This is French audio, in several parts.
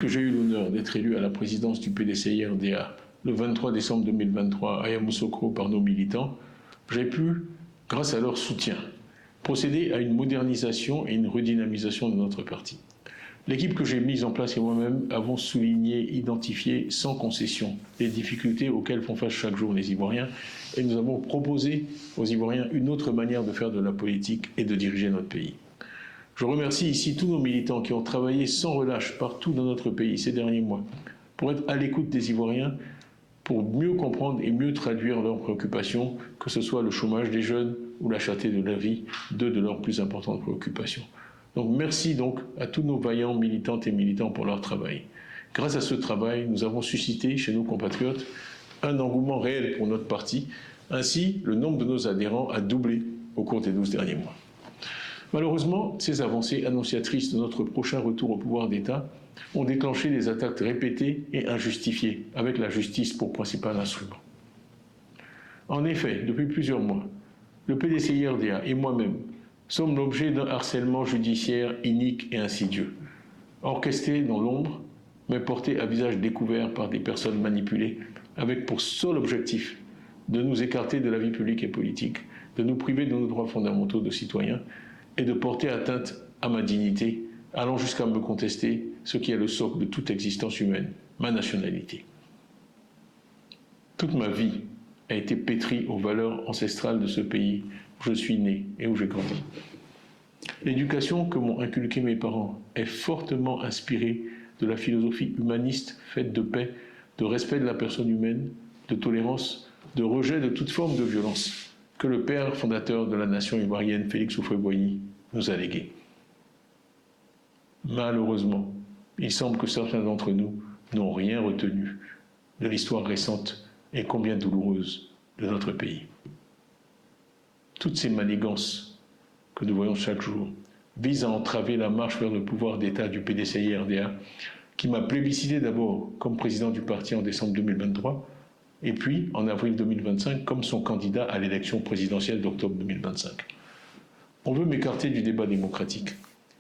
Que j'ai eu l'honneur d'être élu à la présidence du PDCI-RDA le 23 décembre 2023 à Yamoussoukro par nos militants, j'ai pu, grâce à leur soutien, procéder à une modernisation et une redynamisation de notre parti. L'équipe que j'ai mise en place et moi-même avons souligné, identifié sans concession les difficultés auxquelles font face chaque jour les Ivoiriens et nous avons proposé aux Ivoiriens une autre manière de faire de la politique et de diriger notre pays. Je remercie ici tous nos militants qui ont travaillé sans relâche partout dans notre pays ces derniers mois pour être à l'écoute des Ivoiriens, pour mieux comprendre et mieux traduire leurs préoccupations, que ce soit le chômage des jeunes ou la cherté de la vie, deux de leurs plus importantes préoccupations. Donc merci donc à tous nos vaillants militantes et militants pour leur travail. Grâce à ce travail, nous avons suscité chez nos compatriotes un engouement réel pour notre parti. Ainsi, le nombre de nos adhérents a doublé au cours des 12 derniers mois. Malheureusement, ces avancées annonciatrices de notre prochain retour au pouvoir d'État ont déclenché des attaques répétées et injustifiées, avec la justice pour principal instrument. En effet, depuis plusieurs mois, le PDCI-RDA et moi-même sommes l'objet d'un harcèlement judiciaire inique et insidieux, orchestré dans l'ombre, mais porté à visage découvert par des personnes manipulées, avec pour seul objectif de nous écarter de la vie publique et politique, de nous priver de nos droits fondamentaux de citoyens, et de porter atteinte à ma dignité, allant jusqu'à me contester ce qui est le socle de toute existence humaine, ma nationalité. Toute ma vie a été pétrie aux valeurs ancestrales de ce pays où je suis né et où j'ai grandi. L'éducation que m'ont inculquée mes parents est fortement inspirée de la philosophie humaniste faite de paix, de respect de la personne humaine, de tolérance, de rejet de toute forme de violence, que le père fondateur de la nation ivoirienne, Félix Houphouët-Boigny, nous a légué. Malheureusement, il semble que certains d'entre nous n'ont rien retenu de l'histoire récente et combien douloureuse de notre pays. Toutes ces manigances que nous voyons chaque jour visent à entraver la marche vers le pouvoir d'État du PDCI-RDA, qui m'a plébiscité d'abord comme président du parti en décembre 2023, et puis en avril 2025 comme son candidat à l'élection présidentielle d'octobre 2025. On veut m'écarter du débat démocratique,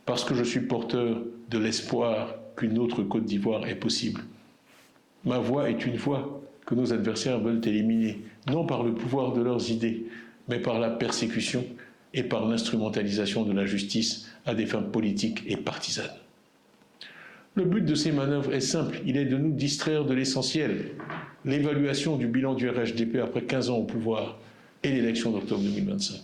parce que je suis porteur de l'espoir qu'une autre Côte d'Ivoire est possible. Ma voix est une voix que nos adversaires veulent éliminer, non par le pouvoir de leurs idées, mais par la persécution et par l'instrumentalisation de la justice à des fins politiques et partisanes. Le but de ces manœuvres est simple, il est de nous distraire de l'essentiel, l'évaluation du bilan du RHDP après 15 ans au pouvoir et l'élection d'octobre 2025.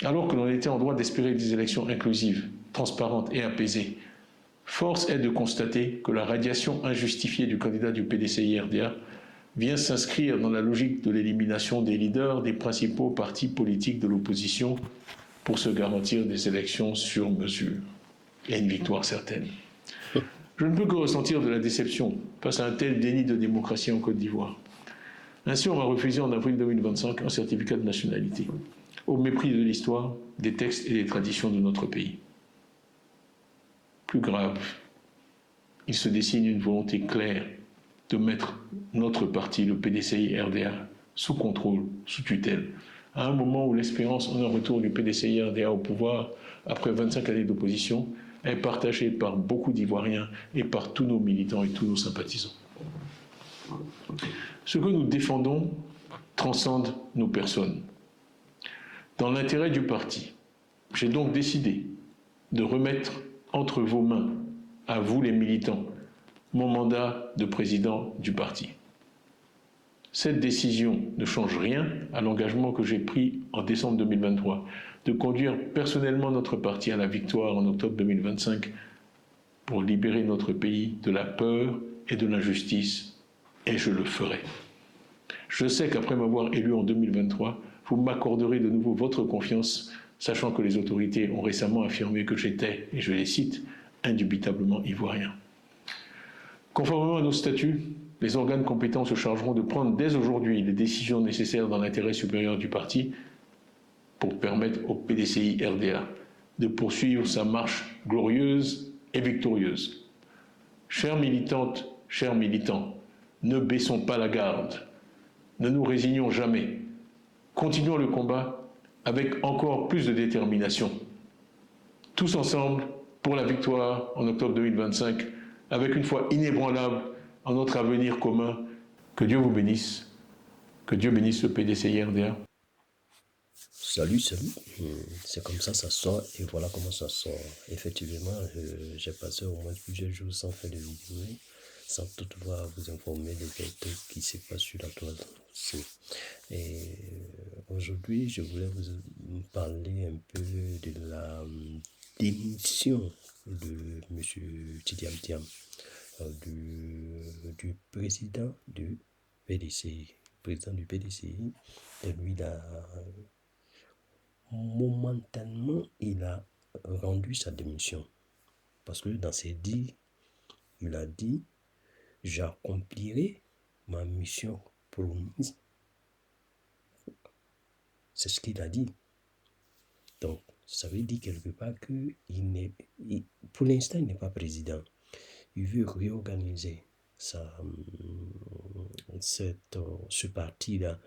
Alors que l'on était en droit d'espérer des élections inclusives, transparentes et apaisées, force est de constater que la radiation injustifiée du candidat du PDCI-RDA vient s'inscrire dans la logique de l'élimination des leaders des principaux partis politiques de l'opposition pour se garantir des élections sur mesure et une victoire certaine. Je ne peux que ressentir de la déception face à un tel déni de démocratie en Côte d'Ivoire. Ainsi, on m'a refusé en avril 2025 un certificat de nationalité, au mépris de l'histoire, des textes et des traditions de notre pays. Plus grave, il se dessine une volonté claire de mettre notre parti, le PDCI-RDA, sous contrôle, sous tutelle, à un moment où l'espérance en un retour du PDCI-RDA au pouvoir, après 25 années d'opposition, est partagée par beaucoup d'Ivoiriens et par tous nos militants et tous nos sympathisants. Ce que nous défendons transcende nos personnes. Dans l'intérêt du parti, j'ai donc décidé de remettre entre vos mains, à vous les militants, mon mandat de président du parti. Cette décision ne change rien à l'engagement que j'ai pris en décembre 2023 de conduire personnellement notre parti à la victoire en octobre 2025 pour libérer notre pays de la peur et de l'injustice, et je le ferai. Je sais qu'après m'avoir élu en 2023, vous m'accorderez de nouveau votre confiance, sachant que les autorités ont récemment affirmé que j'étais, et je les cite, indubitablement ivoirien. Conformément à nos statuts, les organes compétents se chargeront de prendre dès aujourd'hui les décisions nécessaires dans l'intérêt supérieur du parti pour permettre au PDCI-RDA de poursuivre sa marche glorieuse et victorieuse. Chères militantes, chers militants, ne baissons pas la garde, ne nous résignons jamais, continuons le combat avec encore plus de détermination. Tous ensemble, pour la victoire en octobre 2025, avec une foi inébranlable en notre avenir commun. Que Dieu vous bénisse. Que Dieu bénisse le PDCI RDA. Salut, salut. C'est comme ça sort et voilà comment ça sort. Effectivement, j'ai passé au moins plusieurs jours sans faire de vidéo, sans toutefois vous informer des vérités qui se passent sur la toile. Et aujourd'hui, je voulais vous parler un peu de la démission de M. Tidiam Thiam, du président du PDCI. Président du PDCI, et lui, momentanément, il a rendu sa démission. Parce que dans ses dits, il a dit, j'accomplirai ma mission promise. C'est ce qu'il a dit. Donc, ça veut dire quelque part que pour l'instant, il n'est pas président. Il veut réorganiser ce parti-là,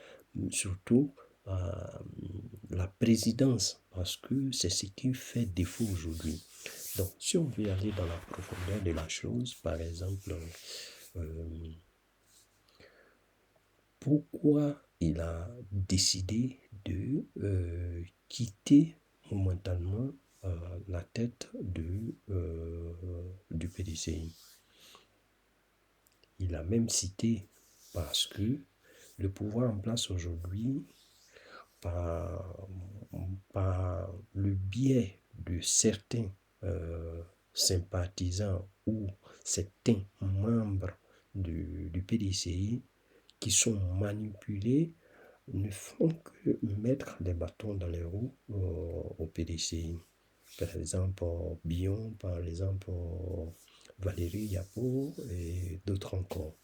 surtout la présidence, parce que c'est ce qui fait défaut aujourd'hui. Donc, si on veut aller dans la profondeur de la chose, par exemple, pourquoi il a décidé de quitter momentanément la tête du PDCI. Il a même cité parce que le pouvoir en place aujourd'hui, par le biais de certains sympathisants ou certains membres du PDCI qui sont manipulés, ne font que mettre des bâtons dans les roues au PDCI. Par exemple, Bion, par exemple, Valérie Yapo et d'autres encore.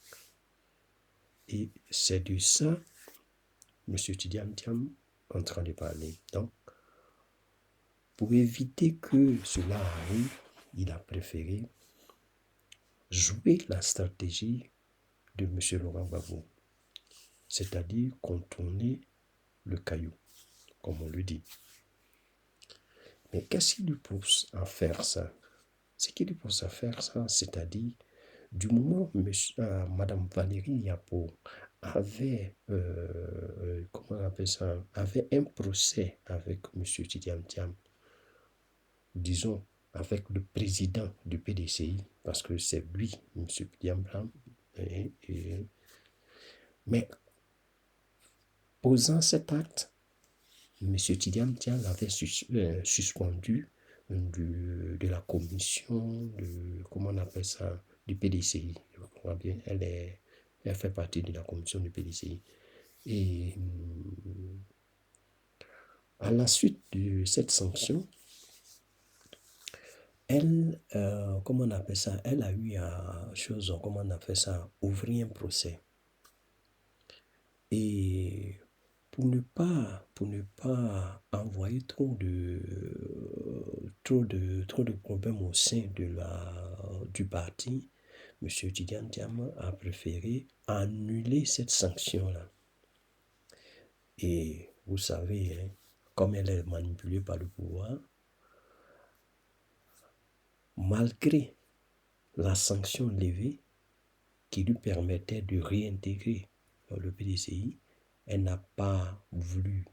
Et c'est de ça M. Tidiam Thiam en train de parler. Donc, pour éviter que cela arrive, il a préféré jouer la stratégie de M. Laurent Gbagbo, c'est-à-dire contourner le caillou, comme on le dit. Mais qu'est-ce qui lui pousse à faire ça? Ce qui lui pousse à faire ça, c'est-à-dire, du moment où Madame Valérie Yapo avait, comment on appelle ça, avait un procès avec M. Tidiam Thiam, disons, avec le président du PDCI, parce que c'est lui, M. Tidiam Thiam, mais posant cet acte, M. Tidiam Thiam l'avait suspendu de la commission comment on appelle ça, du PDCI. Je crois bien, elle fait partie de la commission du PDCI. Et à la suite de cette sanction, elle, comment on appelle ça, elle a eu comment on appelle ça, ouvrir un procès. Et pour ne pas envoyer trop de problèmes au sein du parti, M. Tidiam Thiam a préféré annuler cette sanction-là. Et vous savez, hein, comme elle est manipulée par le pouvoir, malgré la sanction levée qui lui permettait de réintégrer le PDCI, elle n'a pas voulu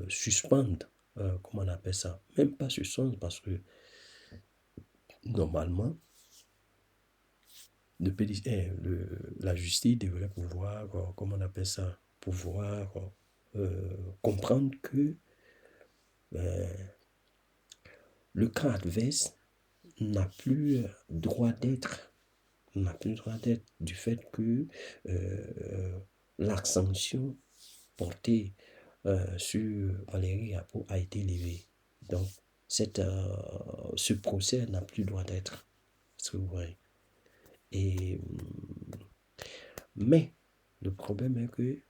suspendre, comment on appelle ça, même pas suspendre, parce que normalement, la justice devrait pouvoir, comment on appelle ça, pouvoir comprendre que le cas adverse n'a plus droit d'être du fait que la sanction portée sur Valérie Yapo a été levée. Donc, ce procès n'a plus droit d'être. C'est vrai. Mais le problème est que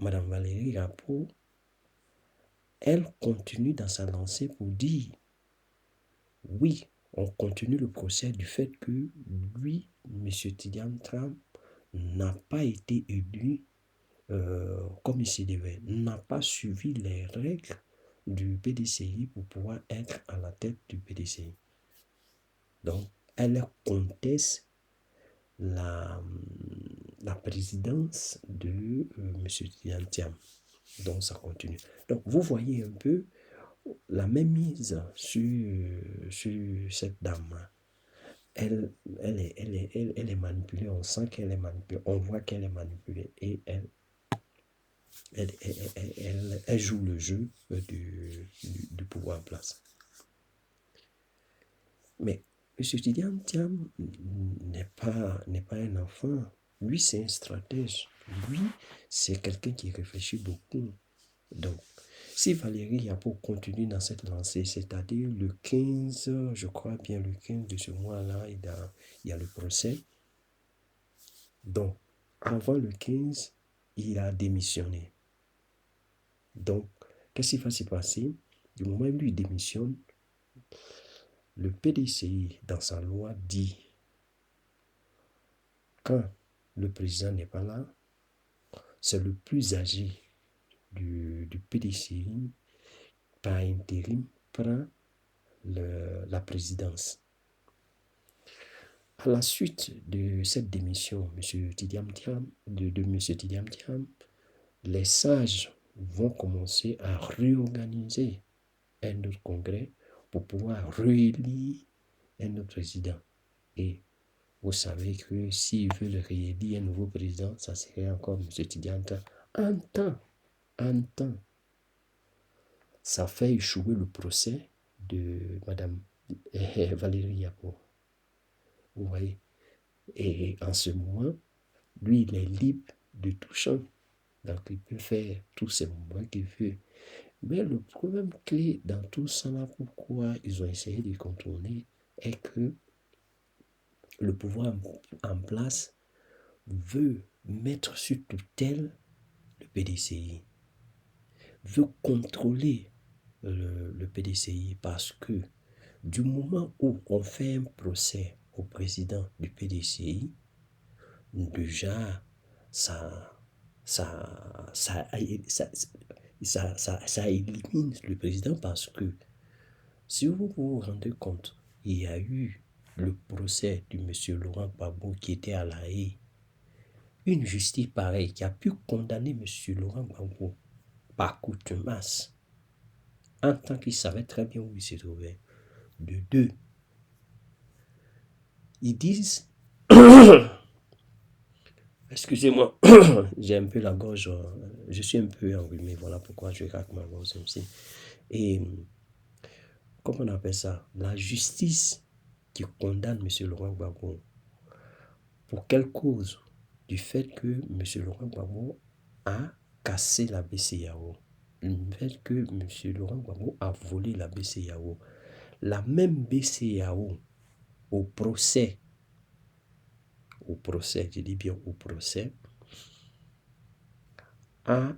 Mme Valérie Yapo, elle continue dans sa lancée pour dire oui, on continue le procès du fait que lui, M. Tidiam Thiam, n'a pas été élu comme il se devait, n'a pas suivi les règles du PDCI pour pouvoir être à la tête du PDCI. Donc, elle conteste la, la présidence de M. Tiam. Donc, ça continue. Donc, vous voyez un peu la même mise sur cette dame. Elle est manipulée. On sent qu'elle est manipulée. On voit qu'elle est manipulée. Et elle joue le jeu du pouvoir en place. Mais M. Tidiane Thiam n'est pas un enfant. Lui, c'est un stratège. Lui, c'est quelqu'un qui réfléchit beaucoup. Donc, si Valérie Yapo continue dans cette lancée, c'est-à-dire le 15, je crois bien le 15 de ce mois-là, il y a le procès. Donc, avant le 15, il a démissionné. Donc, qu'est-ce qui va se passer? Du moment où lui démissionne, le PDCI, dans sa loi, dit quand le président n'est pas là, c'est le plus âgé du PDCI par intérim prend la présidence. À la suite de cette démission de M. Tidiam Thiam, les sages vont commencer à réorganiser un autre congrès pour pouvoir réélire un autre président. Et vous savez que s'ils veulent réélire un nouveau président, ça serait encore M. Tidiam Thiam. En temps, ça fait échouer le procès de Mme Valérie Yapo. Vous voyez? Et en ce moment, lui, il est libre de tout champ. Donc, il peut faire tous ces mouvements qu'il veut. Mais le problème clé dans tout ça, là, pourquoi ils ont essayé de contourner, est que le pouvoir en place veut mettre sur tutelle le PDCI, veut contrôler le PDCI parce que du moment où on fait un procès au président du PDCI, déjà, ça élimine le président parce que si vous vous rendez compte, il y a eu le procès du monsieur Laurent Gbagbo qui était à La Haye. Une justice pareille qui a pu condamner monsieur Laurent Gbagbo par contumace en tant qu'il savait très bien où il se trouvait. De deux, ils disent excusez-moi, j'ai un peu la gorge, je suis un peu enrhumé, voilà pourquoi je craque ma gorge aussi. Et comment on appelle ça? La justice qui condamne M. Laurent Gbagbo. Pour quelle cause? Du fait que M. Laurent Gbagbo a cassé la BCEAO. Du fait que M. Laurent Gbagbo a volé la BCEAO. La même BCEAO au procès, je dis bien au procès, a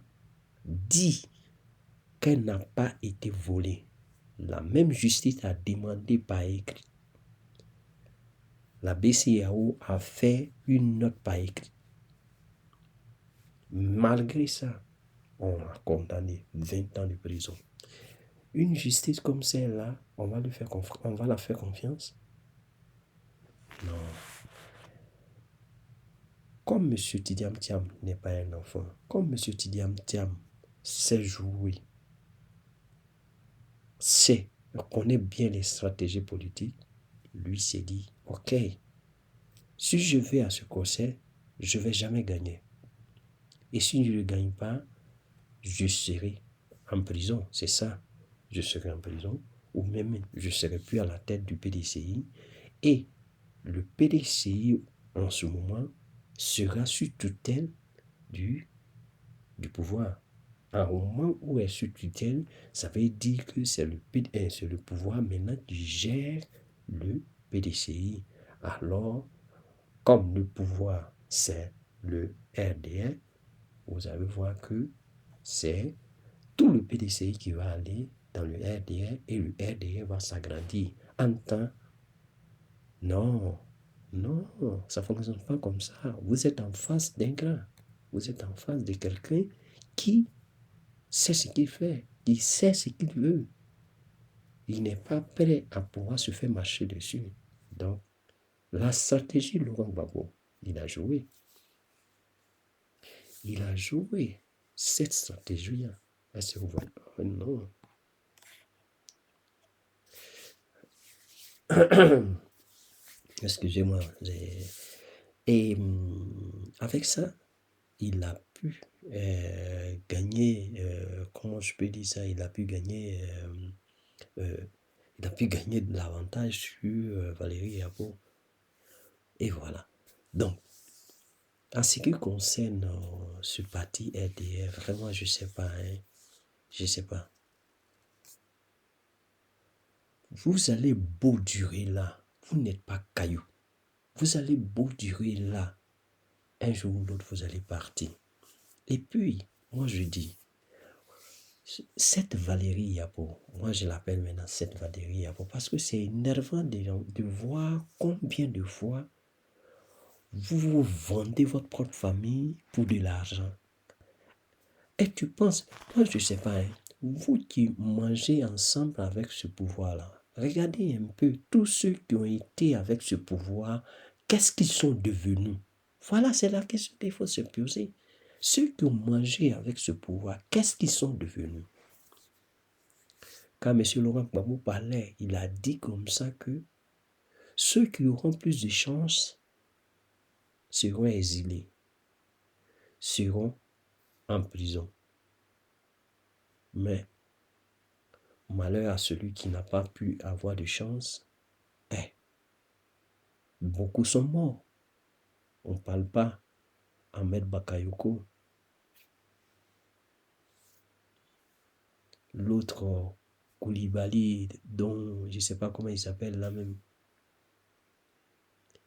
dit qu'elle n'a pas été volée. La même justice a demandé par écrit. La BCEAO a fait une note par écrit. Malgré ça, on a condamné 20 ans de prison. Une justice comme celle-là, on va la faire confiance? Non. Comme M. Tidiam Thiam n'est pas un enfant, comme M. Tidiam Thiam sait jouer, connaît bien les stratégies politiques, lui s'est dit, ok, si je vais à ce procès, je ne vais jamais gagner. Et si je ne gagne pas, je serai en prison, c'est ça. Je serai en prison, ou même je ne serai plus à la tête du PDCI. Et le PDCI, en ce moment, sera sous tutelle du pouvoir. Au moment où elle est sous tutelle, ça veut dire que c'est le pouvoir maintenant qui gère le PDCI. Alors, comme le pouvoir, c'est le RDR, vous allez voir que c'est tout le PDCI qui va aller dans le RDR et le RDR va s'agrandir. En temps, non, ça ne fonctionne pas comme ça. Vous êtes en face d'un grand. Vous êtes en face de quelqu'un qui sait ce qu'il fait, qui sait ce qu'il veut. Il n'est pas prêt à pouvoir se faire marcher dessus. Donc, La stratégie Laurent Gbagbo, il a joué. Il a joué cette stratégie-là. Est-ce que vous voyez? Non. Excusez-moi. Et avec ça, il a pu gagner, comment je peux dire ça, il a pu gagner de l'avantage sur Valérie Yabo. Et voilà. Donc, en ce qui concerne ce parti RDR, vraiment, je sais pas, hein, je sais pas. Vous allez beau durer là, vous n'êtes pas caillou. Vous allez beau durer là, un jour ou l'autre, vous allez partir. Et puis, moi je dis, cette Valérie Yabo, moi je l'appelle maintenant cette Valérie Yabo, parce que c'est énervant de voir combien de fois vous vendez votre propre famille pour de l'argent. Et tu penses, moi je ne sais pas, hein, vous qui mangez ensemble avec ce pouvoir-là, regardez un peu tous ceux qui ont été avec ce pouvoir, qu'est-ce qu'ils sont devenus? Voilà, c'est la question qu'il faut se poser. Ceux qui ont mangé avec ce pouvoir, qu'est-ce qu'ils sont devenus? Quand M. Laurent Gbagbo parlait, il a dit comme ça que ceux qui auront plus de chance seront exilés, seront en prison. Mais malheur à celui qui n'a pas pu avoir de chance. Beaucoup sont morts. On ne parle pas Ahmed Bakayoko. L'autre Koulibaly, dont je ne sais pas comment il s'appelle là même.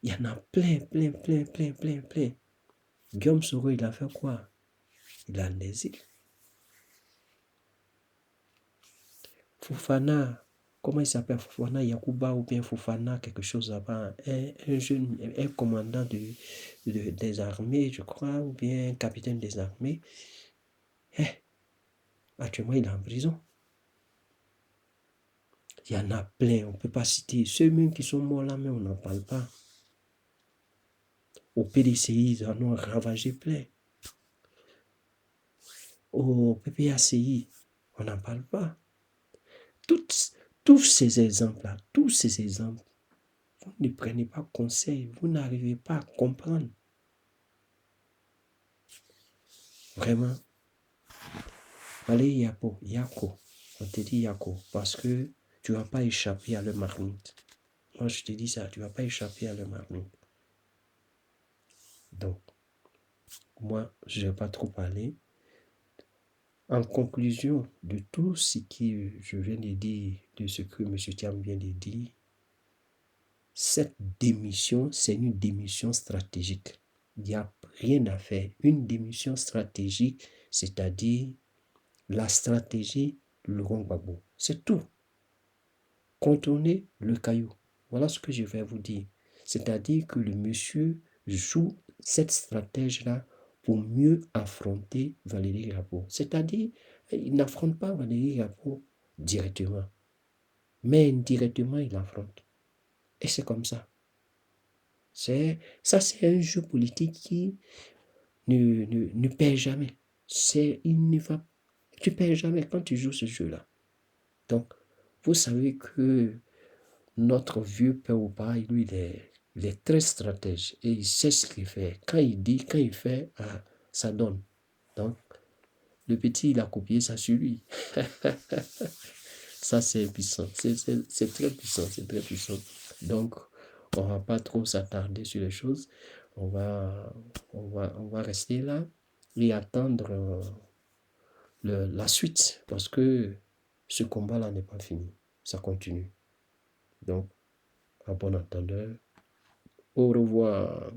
Il y en a plein. Guillaume Soro, il a fait quoi? Il a en exil. Fofana, comment il s'appelle? Fofana Yakuba ou bien Fofana, quelque chose là-bas. Un jeune, un commandant des armées, je crois, ou bien capitaine des armées. Actuellement, il est en prison. Il y en a plein, on ne peut pas citer. Ceux même qui sont morts là, mais on n'en parle pas. Au PDCI, ils en ont ravagé plein. Au PPACI, on n'en parle pas. Tous ces exemples-là, vous ne prenez pas conseil, vous n'arrivez pas à comprendre. Vraiment. Allez, Yako, on te dit Yako, parce que tu ne vas pas échapper à leur marmite. Moi, je te dis ça, tu ne vas pas échapper à leur marmite. Donc, moi, je ne vais pas trop parler. En conclusion de tout ce que je viens de dire, de ce que M. Thiam vient de dire, cette démission, c'est une démission stratégique. Il n'y a rien à faire. Une démission stratégique, c'est-à-dire la stratégie Laurent Gbagbo. C'est tout. Contourner le caillou. Voilà ce que je vais vous dire. C'est-à-dire que le monsieur joue cette stratégie-là pour mieux affronter Valérie Yabo. C'est-à-dire, il n'affronte pas Valérie Yabo directement, mais indirectement, il affronte. Et c'est comme ça. C'est un jeu politique qui ne perd jamais. Tu ne perds jamais quand tu joues ce jeu-là. Donc, vous savez que notre vieux père ou pas, lui, il est très stratège et il sait ce qu'il fait. Quand il dit, quand il fait, ça donne. Donc, le petit, il a copié ça sur lui. Ça, c'est puissant. C'est très puissant. C'est très puissant. Donc, on ne va pas trop s'attarder sur les choses. On va rester là et attendre la suite parce que ce combat-là n'est pas fini. Ça continue. Donc, à bon entendeur, au revoir.